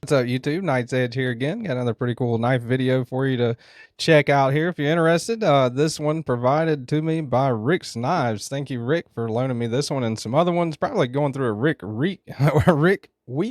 What's up, YouTube? Knight's Edge here again. Got another pretty cool knife video for you to check out here if you're interested. This one provided to me by Rick's Knives. Thank you, Rick, for loaning me this one and some other ones. Probably going through a Rick week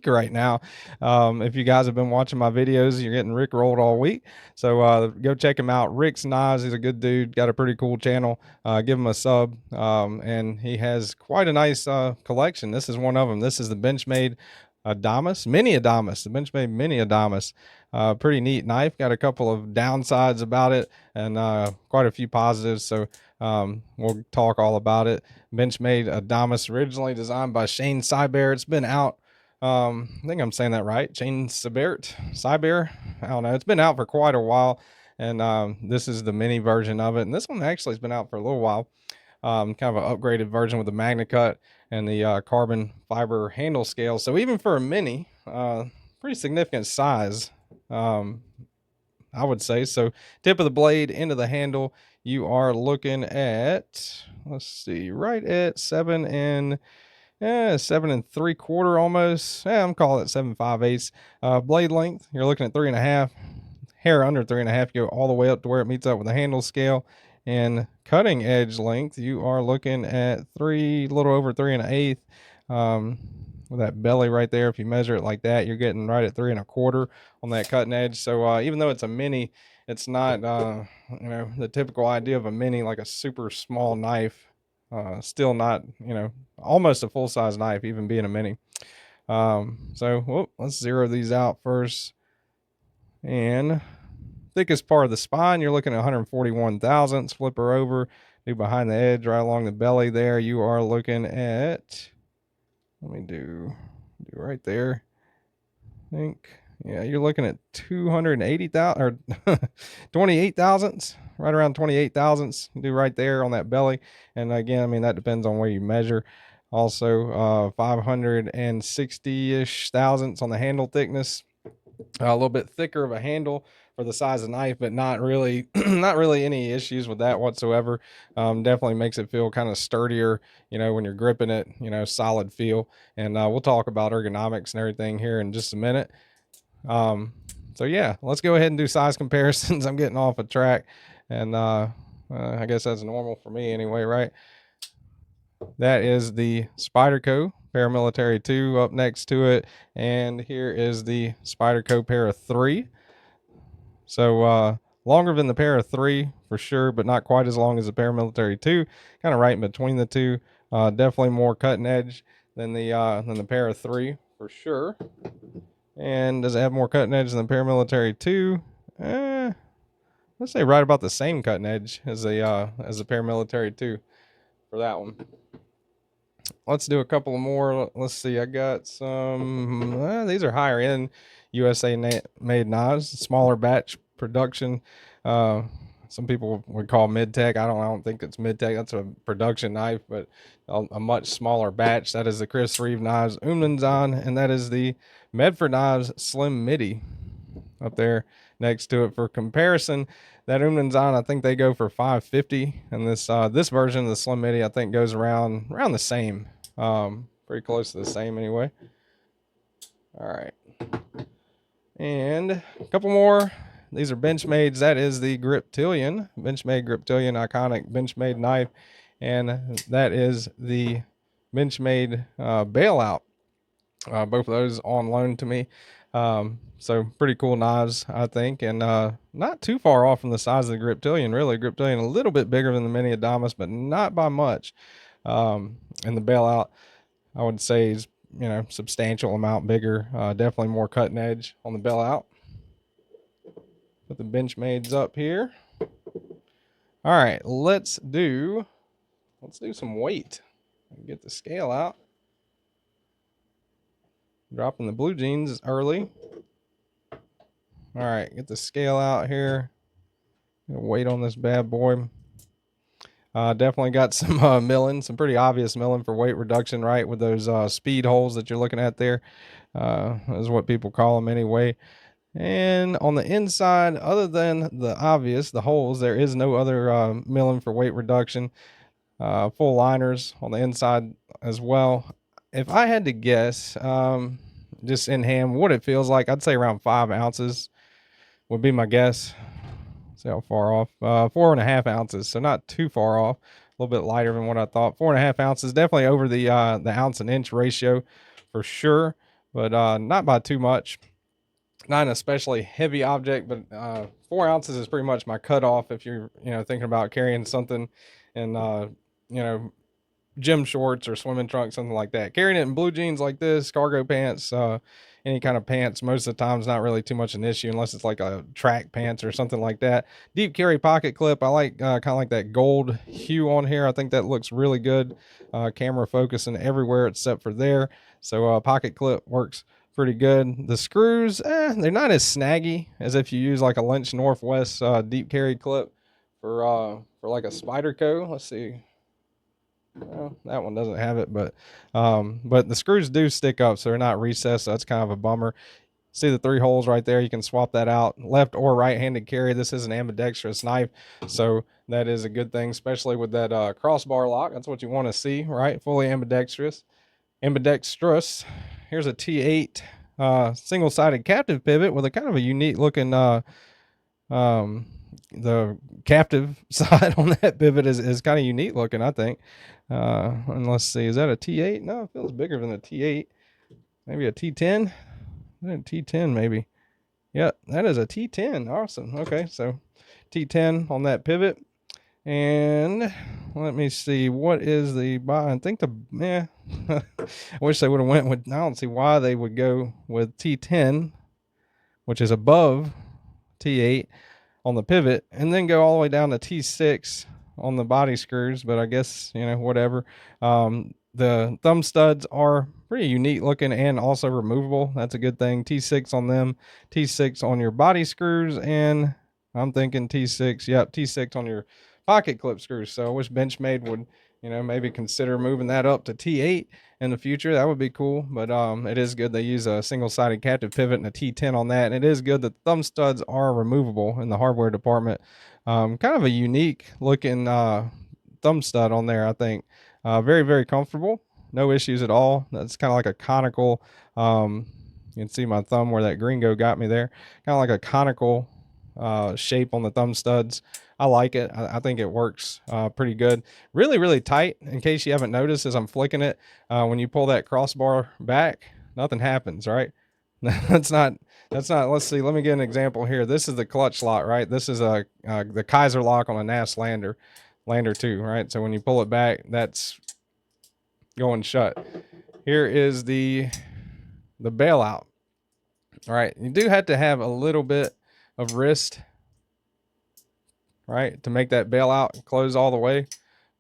right now. If you guys have been watching my videos, you're getting Rick rolled all week. So go check him out. Rick's Knives. He's a good dude. Got a pretty cool channel. Give him a sub. And he has quite a nice collection. This is one of them. This is the Benchmade Adamas, mini Adamas, the Benchmade mini Adamas. Pretty neat knife. Got a couple of downsides about it and quite a few positives. So we'll talk all about it. Benchmade Adamas, originally designed by Shane Cyber. It's been out. I think I'm saying that right. Shane Cyber. I don't know. It's been out for quite a while. And this is the mini version of it. And this one actually has been out for a little while. Kind of an upgraded version with the Magna Cut and the carbon fiber handle scale. So even for a mini, pretty significant size, I would say. So tip of the blade into the handle, you are looking at, let's see, right at 7 3/4 almost. I'm calling it 7 5/8. Blade length, you're looking at 3.5. Hair under 3.5, you go all the way up to where it meets up with the handle scale. And cutting edge length, you are looking at a little over 3 1/8. With that belly right there, if you measure it like that, you're getting right at 3 1/4 on that cutting edge. So even though it's a mini, it's not you know, the typical idea of a mini, like a super small knife. Still not, you know, almost a full-size knife, even being a mini. So let's zero these out first. And thickest part of the spine, you're looking at 141 thousandths. Flip her over, do behind the edge, right along the belly there. You are looking at, let me do right there. I think, yeah, you're looking at 280,000 or 28 thousandths, right around 28 thousandths. Do right there on that belly. And again, I mean, that depends on where you measure. Also, 560-ish thousandths on the handle thickness. A little bit thicker of a handle for the size of knife, but not really not really any issues with that whatsoever. Definitely makes it feel kind of sturdier, you know, when you're gripping it, you know, solid feel. And we'll talk about ergonomics and everything here in just a minute. So yeah, let's go ahead and do size comparisons. I'm getting off a track, and I guess that's normal for me anyway, right? That is the Spyderco Paramilitary 2 up next to it, and here is the Spyderco Para 3. So longer than the Para 3 for sure, but not quite as long as the Paramilitary 2. Kind of right in between the two. Definitely more cutting edge than the Para 3 for sure. And does it have more cutting edge than the Paramilitary 2? Let's say right about the same cutting edge as the Paramilitary 2 for that one. Let's do a couple more. Let's see. I got some. These are higher end USA made knives, smaller batch production. Some people would call mid-tech. I don't think it's mid-tech. That's a production knife, but a much smaller batch. That is the Chris Reeve Knives Umnenzon, and that is the Medford Knives Slim Midi up there next to it. For comparison, that Umnenzon, I think they go for $550, and this version of the Slim Midi, I think, goes around the same. Pretty close to the same anyway. All right, and a couple more. These are Benchmades. That is the Griptilian, Benchmade Griptilian, iconic Benchmade knife, and that is the Benchmade Bailout. Both of those on loan to me. So pretty cool knives, I think, and not too far off from the size of the Griptilian. Really, Griptilian a little bit bigger than the Mini Adamas, but not by much. And the Bailout, I would say, is, you know, substantial amount bigger. Definitely more cutting edge on the Bailout. Put the Benchmades up here. All right, let's do some weight. Get the scale out. Dropping the blue jeans early. All right, get the scale out here. Weight on this bad boy. Definitely got some milling, some pretty obvious milling for weight reduction, right? With those speed holes that you're looking at there. Is what people call them anyway. And on the inside, other than the obvious, the holes, there is no other milling for weight reduction. Full liners on the inside as well. If I had to guess, just in hand, what it feels like, I'd say around 5 ounces would be my guess. See how far off. 4.5 ounces, so not too far off. A little bit lighter than what I thought. 4.5 ounces, definitely over the ounce and inch ratio for sure, but not by too much. Not an especially heavy object, but 4 ounces is pretty much my cutoff if you're thinking about carrying something in gym shorts or swimming trunks, something like that. Carrying it in blue jeans like this, cargo pants, any kind of pants, most of the time is not really too much an issue unless it's like a track pants or something like that. Deep carry pocket clip, I like kind of like that gold hue on here. I think that looks really good. Camera focusing everywhere except for there. So pocket clip works pretty good. The screws, they're not as snaggy as if you use like a Lynch Northwest deep carry clip for like a Spyderco. Let's see. Well, that one doesn't have it, but the screws do stick up, so they're not recessed, so that's kind of a bummer. See the 3 holes right there? You can swap that out, left or right-handed carry. This is an ambidextrous knife, so that is a good thing, especially with that crossbar lock. That's what you want to see, right? Fully ambidextrous. Here's a T8 single-sided captive pivot with a kind of a unique looking the captive side on that pivot is kind of unique looking, I think. And let's see, is that a T8? No, it feels bigger than a T8. Maybe a T10? A T10 maybe. Yeah, that is a T10. Awesome. Okay, so T10 on that pivot. And let me see, what is the I think I wish they would have went with, I don't see why they would go with T10, which is above T8 on the pivot, and then go all the way down to T6 on the body screws, but I guess, whatever. The thumb studs are pretty unique looking and also removable. That's a good thing. T6 on them, T6 on your body screws, and I'm thinking T6, yep, T6 on your pocket clip screws. So I wish Benchmade would, maybe consider moving that up to T8 in the future. That would be cool, but it is good they use a single-sided captive pivot and a T10 on that, and it is good that thumb studs are removable in the hardware department. Kind of a unique looking thumb stud on there, I think. Very, very comfortable. No issues at all. That's kind of like a conical, you can see my thumb where that gringo got me there. Kind of like a conical shape on the thumb studs. I like it. I think it works pretty good. Really, really tight. In case you haven't noticed, as I'm flicking it, when you pull that crossbar back, nothing happens, right? That's not, let's see, let me get an example here. This is the clutch lock, right? This is the Kizer lock on a NAS Lander 2, right? So when you pull it back, that's going shut. Here is the bailout. All right, you do have to have a little bit of wrist, right, to make that bailout close all the way,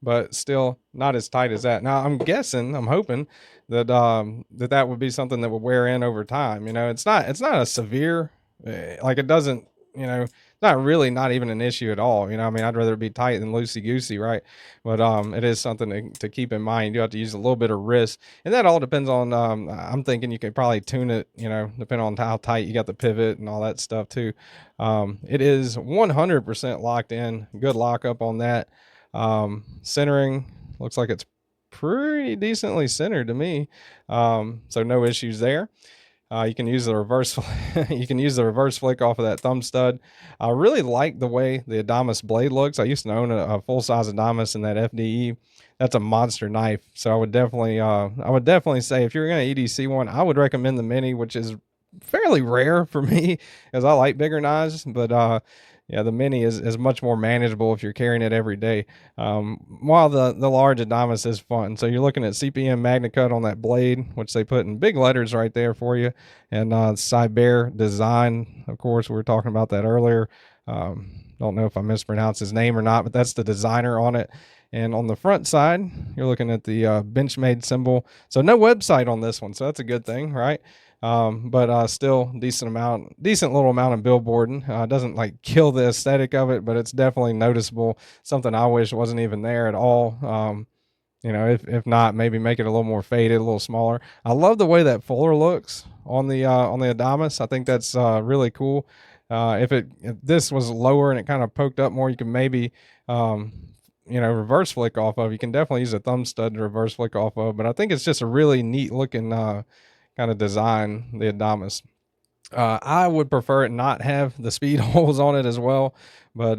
but still not as tight as that. Now I'm hoping that that would be something that would wear in over time. It's not a severe, like it doesn't, not even an issue at all. I mean, I'd rather it be tight than loosey goosey, right? But it is something to keep in mind. You have to use a little bit of wrist, and that all depends on. I'm thinking you could probably tune it, depending on how tight you got the pivot and all that stuff too. It is 100% locked in. Good lockup on that. Centering looks like it's pretty decently centered to me. So no issues there. You can use the reverse you can use the reverse flick off of that thumb stud. I really like the way the Adamas blade looks. I used to own a full-size Adamas in that FDE. That's a monster knife. So I would definitely say if you're going to EDC one, I would recommend the Mini, which is fairly rare for me as I like bigger knives, but yeah, the Mini is much more manageable if you're carrying it every day. While the large Adamas is fun. So you're looking at CPM MagnaCut on that blade, which they put in big letters right there for you. And Cyber Design, of course, we were talking about that earlier. Don't know if I mispronounced his name or not, but that's the designer on it. And on the front side, you're looking at the Benchmade symbol. So no website on this one, so that's a good thing, right? But still decent little amount of billboarding. Doesn't like kill the aesthetic of it, but it's definitely noticeable. Something I wish wasn't even there at all. If not, maybe make it a little more faded, a little smaller. I love the way that fuller looks on the Adamas. I think that's really cool. If this was lower and it kind of poked up more, you can maybe reverse flick off of. You can definitely use a thumb stud to reverse flick off of, but I think it's just a really neat looking kind of design, the Adamas. I would prefer it not have the speed holes on it as well, but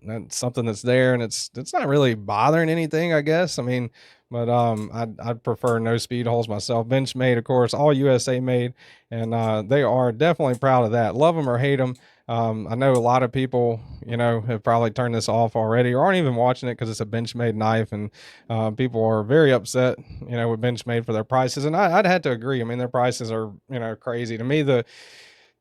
that's something that's there, and it's not really bothering anything, I guess. I mean, but I'd prefer no speed holes myself. Benchmade, of course, all USA made, and they are definitely proud of that. Love them or hate them. I know a lot of people, you know, have probably turned this off already or aren't even watching it because it's a Benchmade knife, and people are very upset, you know, with Benchmade for their prices. And I'd have to agree. I mean, their prices are, you know, crazy. To me, the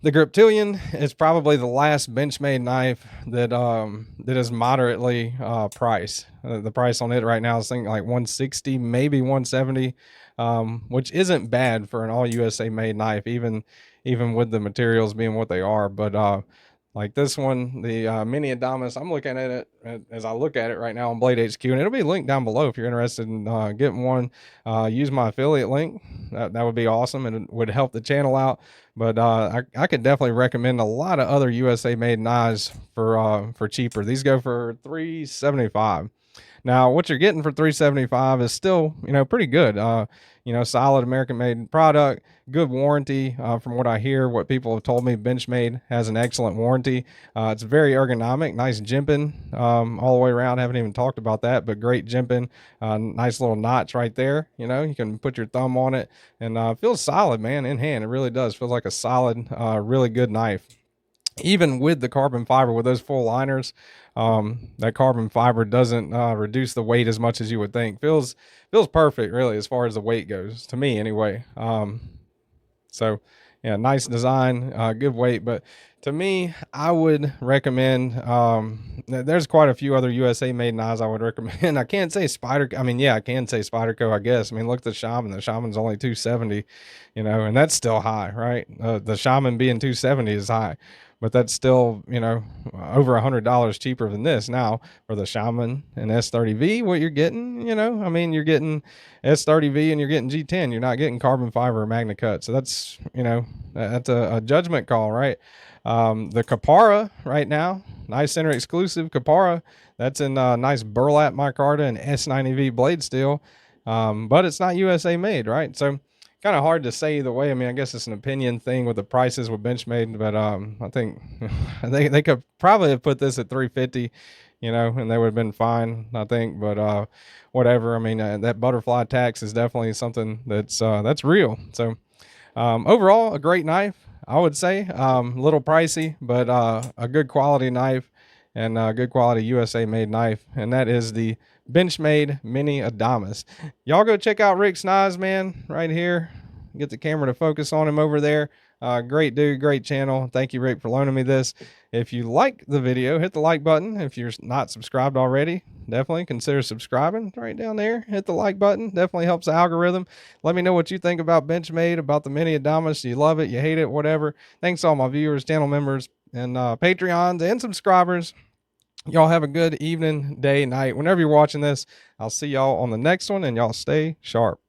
Griptilian is probably the last Benchmade knife that is moderately priced. The price on it right now is thinking like 160, maybe 170, which isn't bad for an all USA made knife, even with the materials being what they are. But like this one, the mini Adamas, I'm looking at it as I look at it right now on BladeHQ, and it'll be linked down below if you're interested in getting one. Use my affiliate link. That would be awesome, and it would help the channel out. But I could definitely recommend a lot of other USA made knives for cheaper. These go for $375. Now, what you're getting for $375 is still, you know, pretty good. You know, solid American made product, good warranty. From what I hear, what people have told me, Benchmade has an excellent warranty. It's very ergonomic, nice jimping all the way around. Haven't even talked about that, but great jimping. Nice little notch right there. You know, you can put your thumb on it, and feels solid, man, in hand. It really does. Feels like a solid, really good knife. Even with the carbon fiber, with those full liners, that carbon fiber doesn't reduce the weight as much as you would think. Feels perfect, really, as far as the weight goes, to me anyway. So yeah, nice design, good weight. But to me, I would recommend, there's quite a few other USA made knives I would recommend. I can't say Spyderco. I mean, yeah, I can say Spyderco, I guess. I mean, look at the Shaman. The Shaman's only 270, you know, and that's still high, right? The Shaman being 270 is high, but that's still, you know, over $100 cheaper than this. Now, for the Shaman and S30V, what you're getting, you know, I mean, you're getting S30V and you're getting G10. You're not getting carbon fiber or Magna Cut. So that's, you know, that's a judgment call, right? The Kapara right now, Knife Center exclusive Kapara. That's in nice burlap micarta and S90V blade steel, but it's not USA made, right? So kind of hard to say either way. I mean, I guess it's an opinion thing with the prices with Benchmade, but I think they could probably have put this at 350, you know, and they would have been fine, I think. But whatever. I mean, that butterfly tax is definitely something that's real. So overall, a great knife, I would say. A little pricey, but a good quality knife, and a good quality USA made knife, and that is the Benchmade Mini Adamas. Y'all go check out Rick's Knives, man, right here. Get the camera to focus on him over there. Great dude, great channel. Thank you, Rick, for loaning me this. If you like the video, hit the like button. If you're not subscribed already, definitely consider subscribing right down there. Hit the like button. Definitely helps the algorithm. Let me know what you think about Benchmade, about the Mini Adamas. You love it, you hate it, whatever. Thanks to all my viewers, channel members, and Patreons and subscribers. Y'all have a good evening, day, night. Whenever you're watching this, I'll see y'all on the next one, and y'all stay sharp.